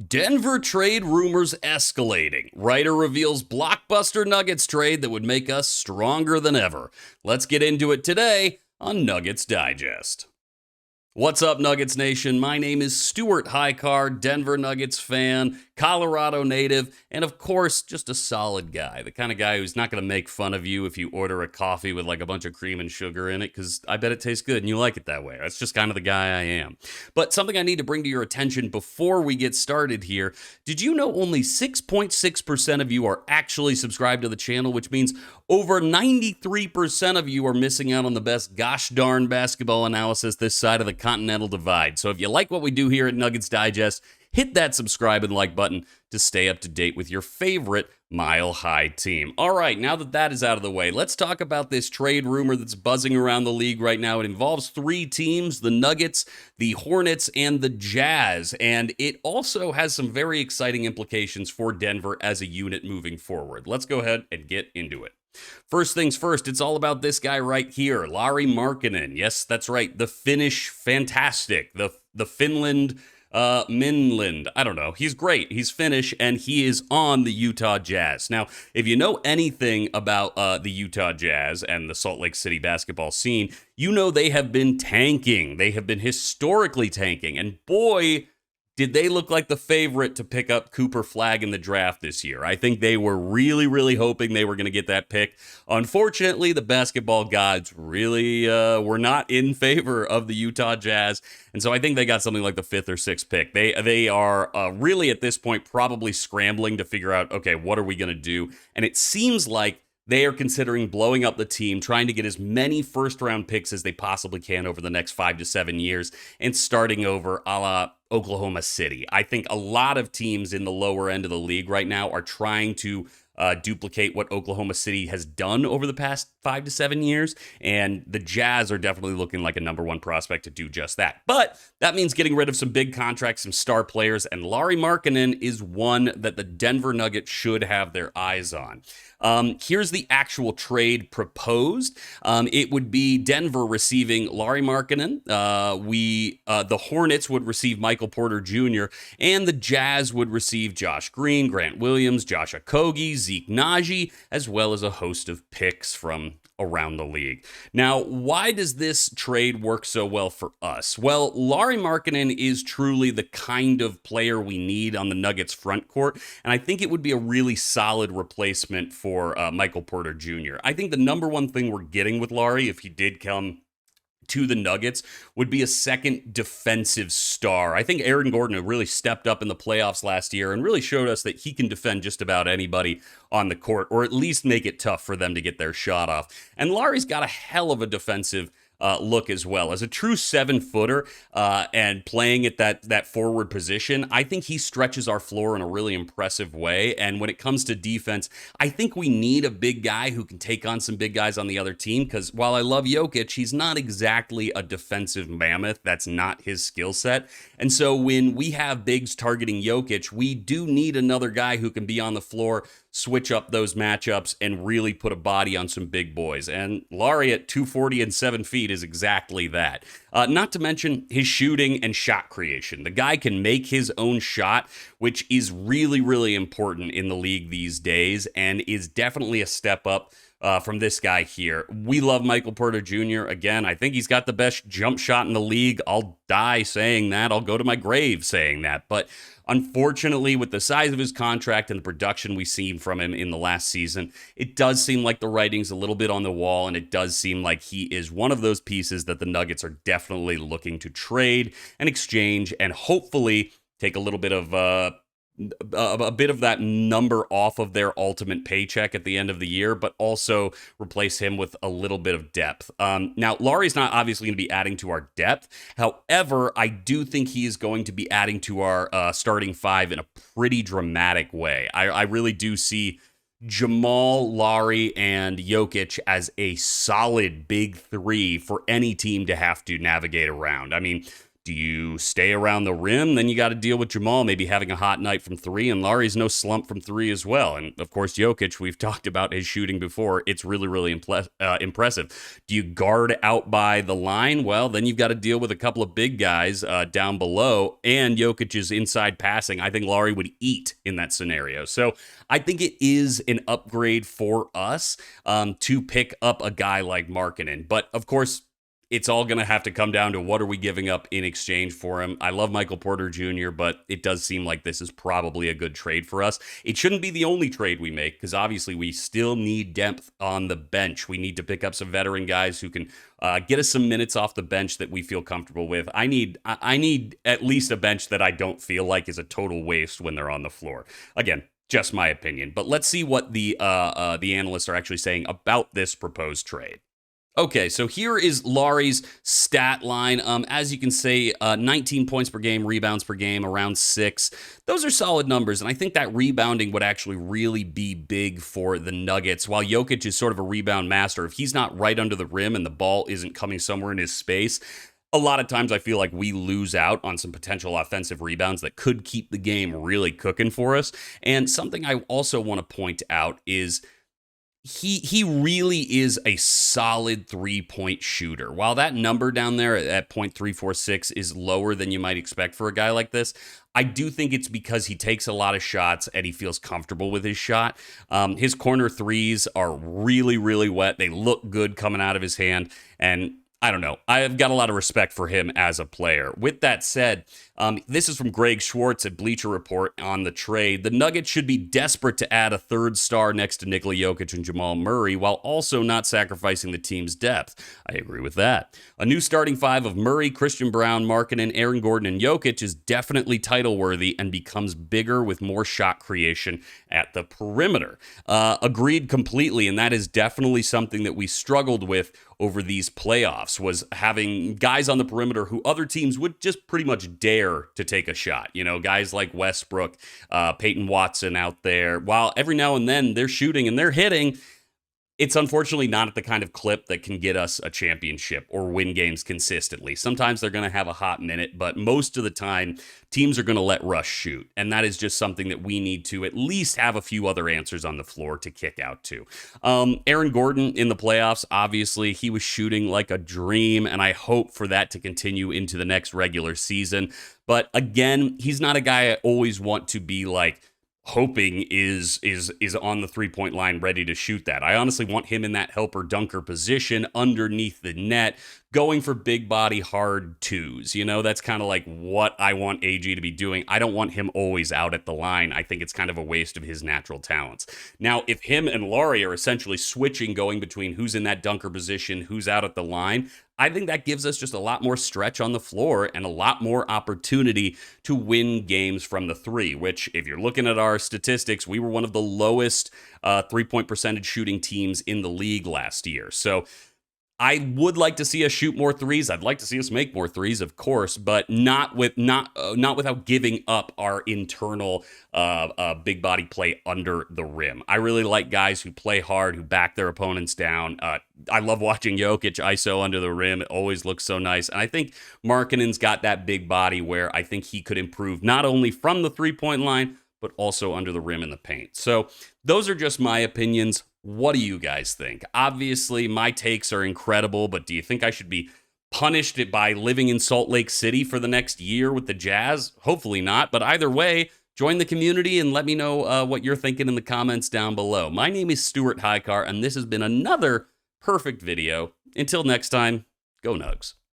Denver trade rumors escalating. Writer reveals blockbuster Nuggets trade that would make us stronger than ever. Let's get into it today on Nuggets Digest. What's up, Nuggets Nation? My name is Stuart Hicar, Denver Nuggets fan, Colorado native, and of course, just a solid guy. The kind of guy who's not going to make fun of you if you order a coffee with like a bunch of cream and sugar in it, because I bet it tastes good and you like it that way. That's just kind of the guy I am. But something I need to bring to your attention before we get started here. Did you know only 6.6% of you are actually subscribed to the channel, which means over 93% of you are missing out on the best gosh darn basketball analysis this side of the Continental Divide. So if you like what we do here at Nuggets Digest, hit that subscribe and like button to stay up to date with your favorite Mile High team. All right, now that is out of the way, let's talk about this trade rumor that's buzzing around the league right now. It involves three teams, the Nuggets, the Hornets, and the Jazz, and it also has some very exciting implications for Denver as a unit moving forward. Let's go ahead and get into it. First things first, it's all about this guy right here, Lauri Markkanen. Yes, that's right, the Finnish fantastic, the Finland Minland. I don't know. He's great. He's Finnish, and he is on the Utah Jazz. Now, if you know anything about the Utah Jazz and the Salt Lake City basketball scene, you know they have been tanking. They have been historically tanking, and boy, did they look like the favorite to pick up Cooper Flagg in the draft this year. I think they were really hoping they were going to get that pick. Unfortunately, the basketball gods really were not in favor of the Utah Jazz, and so I think they got something like the 5th or 6th pick. They are really at this point probably scrambling to figure out, okay, what are we going to do? And it seems like they are considering blowing up the team, trying to get as many first-round picks as they possibly can over the next 5 to 7 years, and starting over a la Oklahoma City. I think a lot of teams in the lower end of the league right now are trying to duplicate what Oklahoma City has done over the past 5 to 7 years, and the Jazz are definitely looking like a number one prospect to do just that. But that means getting rid of some big contracts, some star players, and Lauri Markkanen is one that the Denver Nuggets should have their eyes on. Here's the actual trade proposed. It would be Denver receiving Lauri Markkanen. The Hornets would receive Michael Porter Jr., and the Jazz would receive Josh Green, Grant Williams, Josh Okogie, Zeke Naji, as well as a host of picks from around the league. Now, why does this trade work so well for us? Well, Lauri Markkanen is truly the kind of player we need on the Nuggets front court, and I think it would be a really solid replacement for Michael Porter Jr. I think the number one thing we're getting with Lauri, if he did come to the Nuggets, would be a second defensive star. I think Aaron Gordon really stepped up in the playoffs last year and really showed us that he can defend just about anybody on the court, or at least make it tough for them to get their shot off. And Lauri's got a hell of a defensive look as well. As a true 7-footer and playing at that forward position, I think he stretches our floor in a really impressive way. And when it comes to defense, I think we need a big guy who can take on some big guys on the other team, because while I love Jokić, he's not exactly a defensive mammoth. That's not his skill set. And so when we have bigs targeting Jokić, we do need another guy who can be on the floor, switch up those matchups, and really put a body on some big boys. And Lauri at 240 and 7 feet is exactly that. Not to mention his shooting and shot creation. The guy can make his own shot, which is really important in the league these days, and is definitely a step up from this guy here. We love Michael Porter Jr. Again, I think he's got the best jump shot in the league. I'll die saying that. I'll go to my grave saying that. But unfortunately, with the size of his contract and the production we've seen from him in the last season, it does seem like the writing's a little bit on the wall, and it does seem like he is one of those pieces that the Nuggets are definitely looking to trade and exchange, and hopefully take a little bit of that number off of their ultimate paycheck at the end of the year, but also replace him with a little bit of depth. Now, Lauri's not obviously going to be adding to our depth. However, I do think he is going to be adding to our starting five in a pretty dramatic way. I really do see Jamal, Lauri, and Jokić as a solid big three for any team to have to navigate around. I mean, Do you stay around the rim? Then you got to deal with Jamal maybe having a hot night from three, and Lauri's no slump from three as well. And of course, Jokić, we've talked about his shooting before. It's really, really impressive. Do you guard out by the line? Well, then you've got to deal with a couple of big guys down below, and Jokic's inside passing. I think Lauri would eat in that scenario. So I think it is an upgrade for us to pick up a guy like Markin. But of course, it's all going to have to come down to what are we giving up in exchange for him. I love Michael Porter Jr., but it does seem like this is probably a good trade for us. It shouldn't be the only trade we make because obviously we still need depth on the bench. We need to pick up some veteran guys who can get us some minutes off the bench that we feel comfortable with. I need at least a bench that I don't feel like is a total waste when they're on the floor. Again, just my opinion. But let's see what the analysts are actually saying about this proposed trade. Okay, so here is Lauri's stat line. As you can see, 19 points per game, rebounds per game, around 6. Those are solid numbers, and I think that rebounding would actually really be big for the Nuggets. While Jokić is sort of a rebound master, if he's not right under the rim and the ball isn't coming somewhere in his space, a lot of times I feel like we lose out on some potential offensive rebounds that could keep the game really cooking for us. And something I also want to point out is he really is a solid three-point shooter. While that number down there at .346 is lower than you might expect for a guy like this, I do think it's because he takes a lot of shots and he feels comfortable with his shot. His corner threes are really, really wet. They look good coming out of his hand, and I don't know. I've got a lot of respect for him as a player. With that said, this is from Greg Schwartz at Bleacher Report on the trade. The Nuggets should be desperate to add a third star next to Nikola Jokić and Jamal Murray while also not sacrificing the team's depth. I agree with that. A new starting five of Murray, Christian Braun, Markin, Aaron Gordon, and Jokić is definitely title-worthy and becomes bigger with more shot creation at the perimeter. Agreed completely, and that is definitely something that we struggled with over these playoffs, was having guys on the perimeter who other teams would just pretty much dare to take a shot. You know, guys like Westbrook, Peyton Watson out there. While every now and then they're shooting and they're hitting, it's unfortunately not at the kind of clip that can get us a championship or win games consistently. Sometimes they're going to have a hot minute, but most of the time, teams are going to let Russ shoot. And that is just something that we need to at least have a few other answers on the floor to kick out to. Aaron Gordon in the playoffs, obviously, he was shooting like a dream, and I hope for that to continue into the next regular season. But again, he's not a guy I always want to be like, hoping is on the three-point line ready to shoot that. I honestly want him in that helper dunker position underneath the net, going for big body hard twos. You know, that's kind of like what I want AG to be doing. I don't want him always out at the line. I think it's kind of a waste of his natural talents. Now, if him and Lauri are essentially switching, going between who's in that dunker position, who's out at the line, I think that gives us just a lot more stretch on the floor and a lot more opportunity to win games from the three, which if you're looking at our statistics, we were one of the lowest three-point percentage shooting teams in the league last year. So I would like to see us shoot more threes. I'd like to see us make more threes, of course, but not without giving up our internal big body play under the rim. I really like guys who play hard, who back their opponents down. I love watching Jokić ISO under the rim. It always looks so nice. And I think Markkinen's got that big body where I think he could improve not only from the three-point line, but also under the rim in the paint. So those are just my opinions. What do you guys think? Obviously, my takes are incredible, but do you think I should be punished by living in Salt Lake City for the next year with the Jazz? Hopefully not, but either way, join the community and let me know what you're thinking in the comments down below. My name is Stuart Hicar, and this has been another perfect video. Until next time, go Nugs.